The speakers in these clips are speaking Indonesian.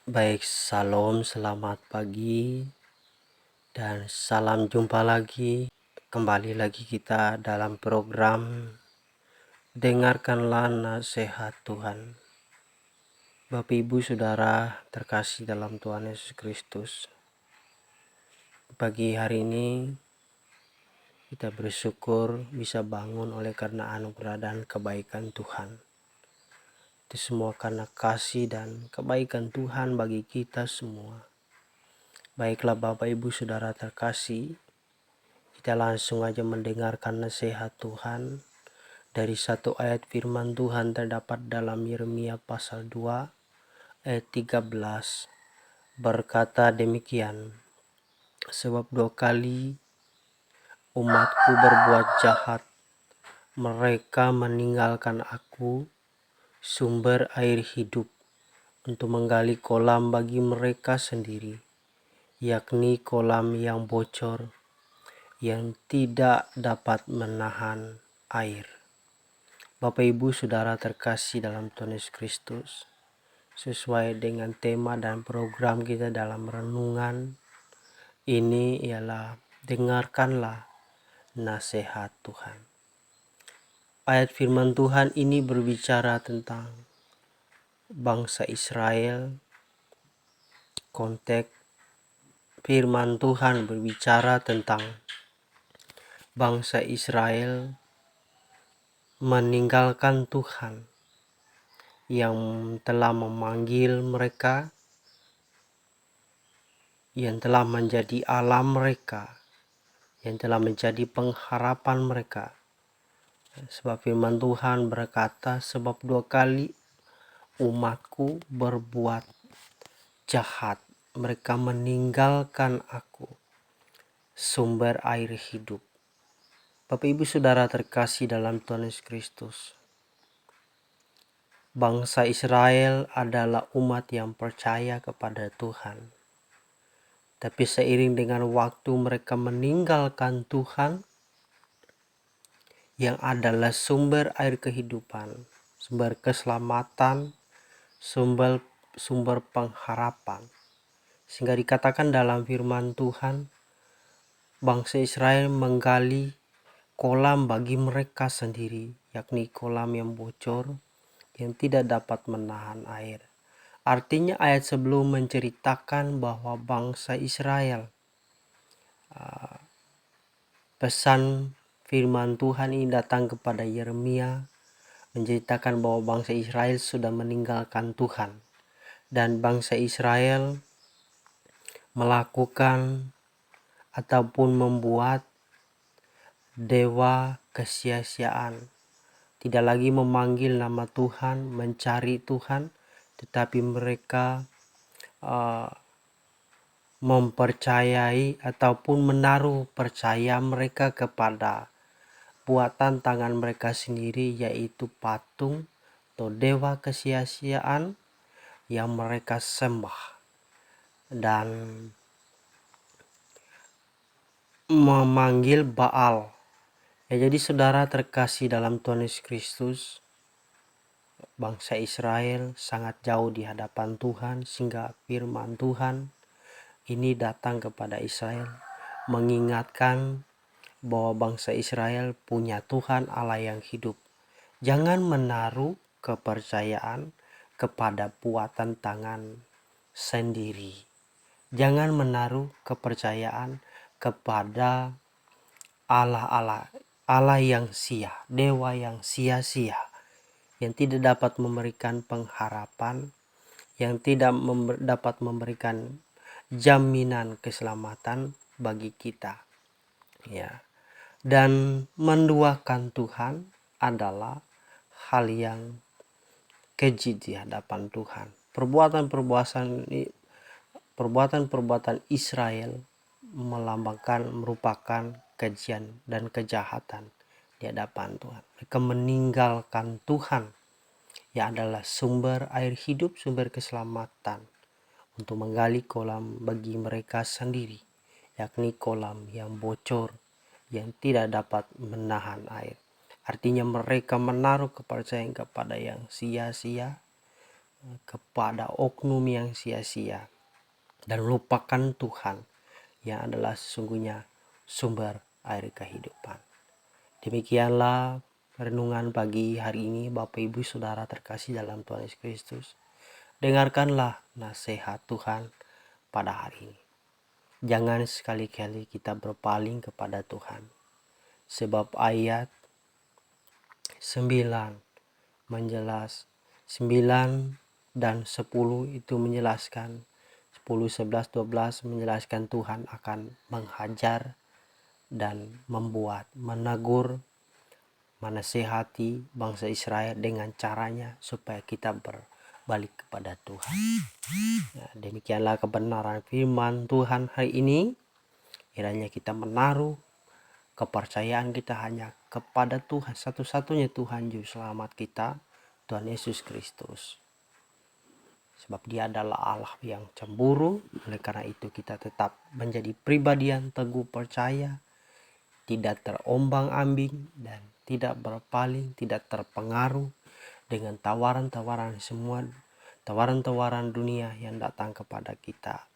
Baik, salam, selamat pagi, dan salam jumpa lagi. Kembali lagi kita dalam program Dengarkanlah Nasihat Tuhan. Bapak Ibu Saudara terkasih dalam Tuhan Yesus Kristus, pagi hari ini kita bersyukur bisa bangun oleh karena anugerah dan kebaikan Tuhan. Itu semua karena kasih dan kebaikan Tuhan bagi kita semua. Baiklah Bapak Ibu Saudara terkasih, kita langsung aja mendengarkan nasihat Tuhan dari satu ayat firman Tuhan terdapat dalam Yeremia pasal 2 ayat 13, berkata demikian, sebab 2 kali umatku berbuat jahat, mereka meninggalkan aku, sumber air hidup, untuk menggali kolam bagi mereka sendiri, yakni kolam yang bocor, yang tidak dapat menahan air. Bapak Ibu Saudara terkasih dalam Tuhan Yesus Kristus, sesuai dengan tema dan program kita dalam renungan ini ialah dengarkanlah nasihat Tuhan. Ayat firman Tuhan ini berbicara tentang bangsa Israel. Konteks firman Tuhan berbicara tentang bangsa Israel meninggalkan Tuhan yang telah memanggil mereka, yang telah menjadi Allah mereka, yang telah menjadi pengharapan mereka. Sebab firman Tuhan berkata, sebab 2 kali umatku berbuat jahat, mereka meninggalkan aku, sumber air hidup. Bapak Ibu Saudara terkasih dalam Tuhan Yesus Kristus, bangsa Israel adalah umat yang percaya kepada Tuhan. Tapi seiring dengan waktu mereka meninggalkan Tuhan yang adalah sumber air kehidupan, sumber keselamatan, sumber pengharapan. Sehingga dikatakan dalam firman Tuhan, bangsa Israel menggali kolam bagi mereka sendiri, yakni kolam yang bocor, yang tidak dapat menahan air. Artinya ayat sebelum menceritakan bahwa bangsa Israel, pesan firman Tuhan ini datang kepada Yeremia menceritakan bahwa bangsa Israel sudah meninggalkan Tuhan, dan bangsa Israel melakukan ataupun membuat dewa kesia-siaan, tidak lagi memanggil nama Tuhan, mencari Tuhan, tetapi mereka mempercayai ataupun menaruh percaya mereka kepada buatan tangan mereka sendiri, yaitu patung atau dewa kesia-siaan yang mereka sembah dan memanggil Baal. Jadi saudara terkasih dalam Tuhan Yesus Kristus, bangsa Israel sangat jauh di hadapan Tuhan, sehingga firman Tuhan ini datang kepada Israel mengingatkan bahwa bangsa Israel punya Tuhan Allah yang hidup. Jangan menaruh kepercayaan kepada buatan tangan sendiri. Jangan menaruh kepercayaan kepada Allah yang sia, dewa yang sia-sia, yang tidak dapat memberikan pengharapan, yang tidak dapat memberikan jaminan keselamatan bagi kita. Ya. Dan menduakan Tuhan adalah hal yang keji di hadapan Tuhan. Perbuatan Israel merupakan kejian dan kejahatan di hadapan Tuhan. Mereka meninggalkan Tuhan yang adalah sumber air hidup, sumber keselamatan, untuk menggali kolam bagi mereka sendiri, yakni kolam yang bocor, yang tidak dapat menahan air. Artinya mereka menaruh kepercayaan kepada yang sia-sia, kepada oknum yang sia-sia dan lupakan Tuhan yang adalah sesungguhnya sumber air kehidupan. Demikianlah renungan pagi hari ini, Bapak Ibu Saudara terkasih dalam Tuhan Yesus Kristus. Dengarkanlah nasihat Tuhan pada hari ini. Jangan sekali-kali kita berpaling kepada Tuhan. Sebab ayat 9 menjelas 9 dan 10 itu menjelaskan 10, 11, 12 menjelaskan Tuhan akan menghajar dan menegur, menasehati bangsa Israel dengan caranya supaya kita berbalik kepada Tuhan. Nah, demikianlah kebenaran firman Tuhan hari ini. Kiranya kita menaruh kepercayaan kita hanya kepada Tuhan, satu-satunya Tuhan Juru Selamat kita, Tuhan Yesus Kristus. Sebab Dia adalah Allah yang cemburu. Oleh karena itu kita tetap menjadi pribadi yang teguh percaya, tidak terombang-ambing dan tidak berpaling, tidak terpengaruh dengan tawaran-tawaran dunia yang datang kepada kita.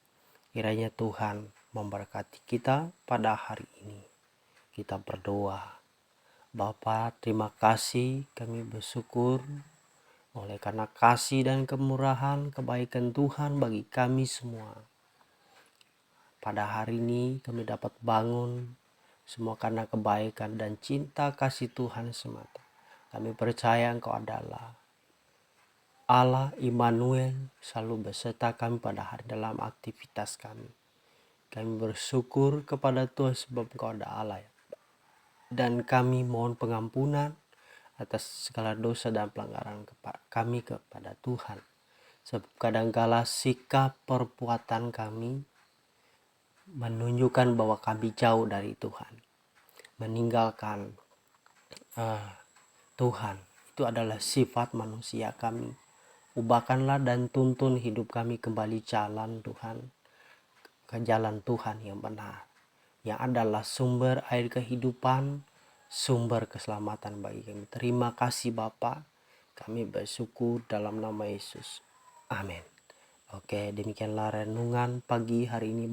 Kiranya Tuhan memberkati kita pada hari ini. Kita berdoa. Bapa, terima kasih, kami bersyukur oleh karena kasih dan kemurahan kebaikan Tuhan bagi kami semua. Pada hari ini kami dapat bangun semua karena kebaikan dan cinta kasih Tuhan semata. Kami percaya Engkau adalah Allah Immanuel, selalu beserta kami pada hari dalam aktivitas kami. Kami bersyukur kepada Tuhan sebab Engkau ada Allah. Dan kami mohon pengampunan atas segala dosa dan pelanggaran kami kepada Tuhan. Sebab kadangkala sikap perbuatan kami menunjukkan bahwa kami jauh dari Tuhan, meninggalkan Tuhan. Itu adalah sifat manusia kami. Ubahkanlah dan tuntun hidup kami kembali jalan Tuhan, ke jalan Tuhan yang benar, yang adalah sumber air kehidupan, sumber keselamatan bagi kami. Terima kasih Bapa. Kami bersyukur dalam nama Yesus. Amin. Oke, demikianlah renungan pagi hari ini.